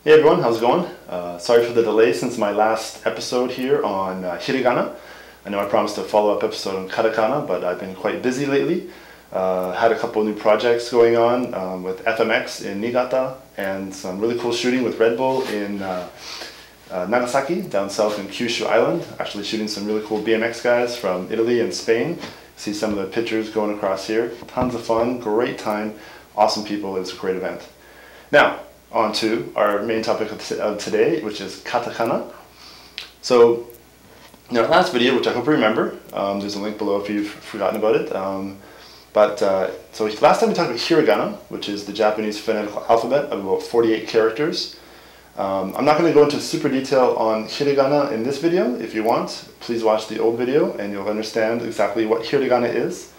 Hey everyone, how's it going? Sorry for the delay since my last episode here on Hiragana. I know I promised a follow-up episode on Katakana, but I've been quite busy lately. Had a couple new projects going on with FMX in Niigata and some really cool shooting with Red Bull in Nagasaki, down south in Kyushu Island. Actually shooting some really cool BMX guys from Italy and Spain. See some of the pictures going across here. Tons of fun, great time, awesome people. It's a great event. Now, on to our main topic of today, which is Katakana. So, in our last video, which I hope you remember, there's a link below if you've forgotten about it. So last time we talked about Hiragana, which is the Japanese phonetic alphabet of about 48 characters. I'm not going to go into super detail on Hiragana in this video. If you want, please watch the old video and you'll understand exactly what Hiragana is.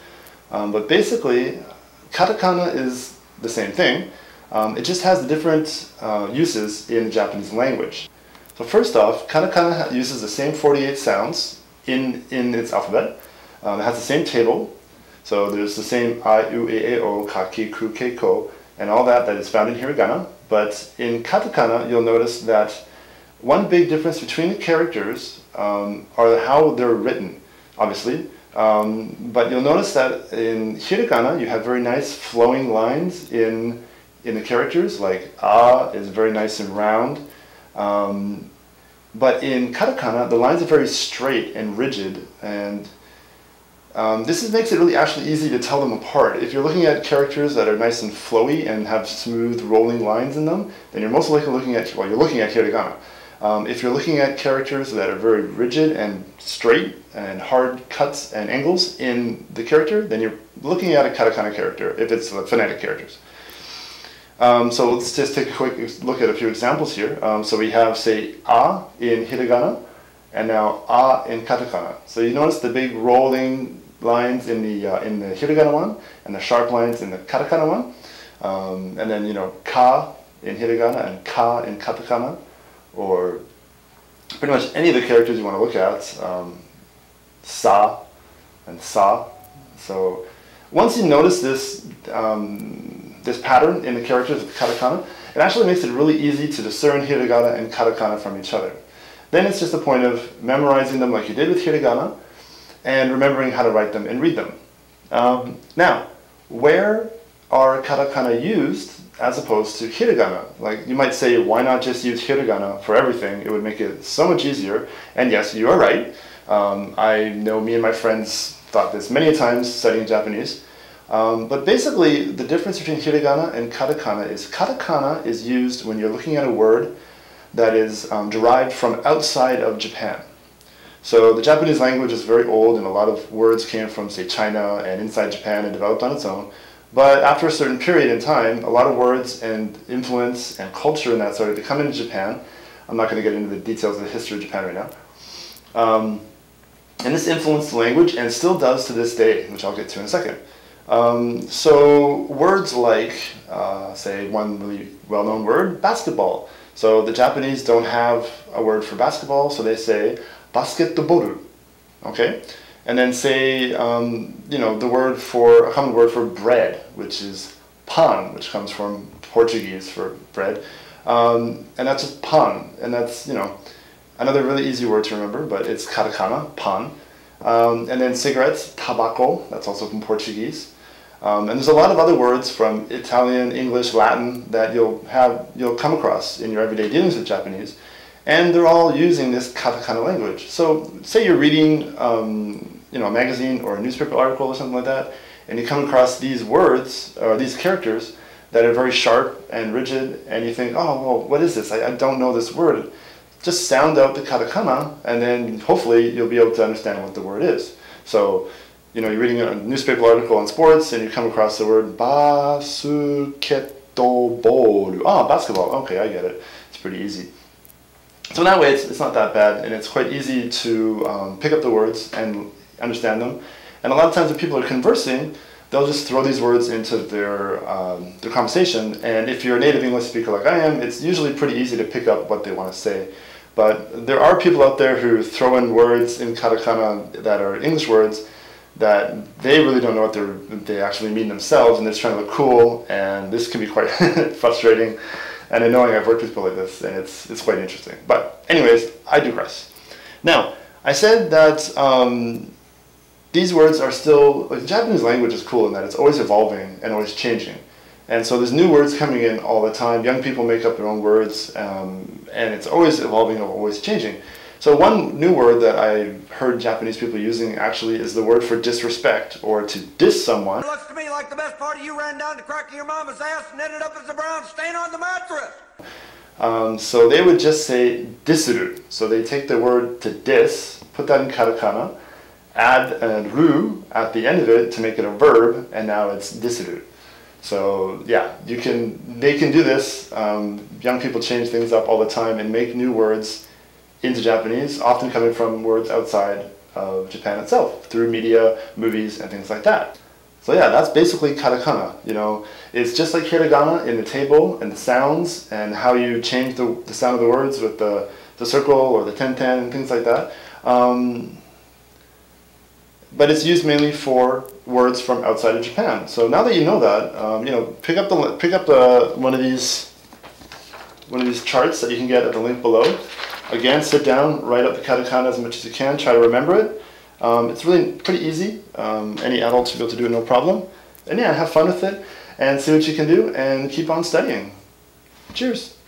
But basically, Katakana is the same thing. It just has the different uses in the Japanese language. So first off, Katakana uses the same 48 sounds in its alphabet. It has the same table. So there's the same I, U, E, E, O, Ka, Ki, Ku, Ke, Ko, and all that is found in Hiragana. But in Katakana, you'll notice that one big difference between the characters are how they're written, obviously. But you'll notice that in Hiragana, you have very nice flowing lines in the characters, like A is very nice and round. But in Katakana, the lines are very straight and rigid, and this makes it really actually easy to tell them apart. If you're looking at characters that are nice and flowy and have smooth rolling lines in them, then you're most likely looking at, well, you're looking at Hiragana. If you're looking at characters that are very rigid and straight and hard cuts and angles in the character, then you're looking at a Katakana character, if it's the phonetic characters. So let's just take a quick look at a few examples here. So we have, say, A in Hiragana, and now A in Katakana. So you notice the big rolling lines in the Hiragana one, and the sharp lines in the Katakana one. And then, Ka in Hiragana and Ka in Katakana, or pretty much any of the characters you want to look at. Sa and Sa. So once you notice this, this pattern in the characters of Katakana, it actually makes it really easy to discern Hiragana and Katakana from each other. Then it's just a point of memorizing them like you did with Hiragana, and remembering how to write them and read them. Now, where are Katakana used as opposed to Hiragana? Like, you might say, why not just use Hiragana for everything? It would make it so much easier. And yes, you are right. I know me and my friends thought this many times studying Japanese. But basically, the difference between Hiragana and Katakana is used when you're looking at a word that is derived from outside of Japan. So the Japanese language is very old, and a lot of words came from, say, China and inside Japan and developed on its own. But after a certain period in time, a lot of words and influence and culture and that started to come into Japan. I'm not going to get into the details of the history of Japan right now. And this influenced the language, and still does to this day, which I'll get to in a second. So words like, say, one really well-known word, basketball. So the Japanese don't have a word for basketball, so they say basketball, okay? And then say, the word for, a common word for bread, which is pan, which comes from Portuguese for bread. And that's just pan, and that's, another really easy word to remember, but it's katakana, pan. And then cigarettes, tabaco, that's also from Portuguese. And there's a lot of other words from Italian, English, Latin that you'll come across in your everyday dealings with Japanese, and they're all using this Katakana language. So say you're reading a magazine or a newspaper article or something like that, and you come across these words or these characters that are very sharp and rigid, and you think, oh, well, what is this? I don't know this word. Just sound out the Katakana, and then hopefully you'll be able to understand what the word is. So, you're reading a newspaper article on sports, and you come across the word basketball. Ah, basketball. Okay, I get it. It's pretty easy. So in that way, it's not that bad, and it's quite easy to pick up the words and understand them. And a lot of times when people are conversing, they'll just throw these words into their conversation. And if you're a native English speaker like I am, it's usually pretty easy to pick up what they want to say. But there are people out there who throw in words in Katakana that are English words that they really don't know what they actually mean themselves, and they're just trying to look cool, and this can be quite frustrating. And I know I've worked with people like this, and it's quite interesting. But anyways, I digress. Now, I said that these words are still, like, the Japanese language is cool in that it's always evolving and always changing. And so there's new words coming in all the time. Young people make up their own words, and it's always evolving and always changing. So one new word that I heard Japanese people using actually is the word for disrespect, or to diss someone. It looks to me like the best part of you ran down the crack of your mama's ass and ended up as a brown stain on the mattress. So they would just say disuru. So they take the word to diss, put that in katakana, add a ru at the end of it to make it a verb, and now it's disuru. So yeah, they can do this. Young people change things up all the time and make new words into Japanese, often coming from words outside of Japan itself, through media, movies, and things like that. So yeah, that's basically katakana. You know, it's just like hiragana in the table and the sounds and how you change the sound of the words with the circle or the tenten and things like that. But it's used mainly for words from outside of Japan. So now that you know that, you know, pick up one of these charts that you can get at the link below. Again, sit down, write up the katakana as much as you can, try to remember it. It's really pretty easy. Any adult should be able to do it no problem. And yeah, have fun with it and see what you can do and keep on studying. Cheers.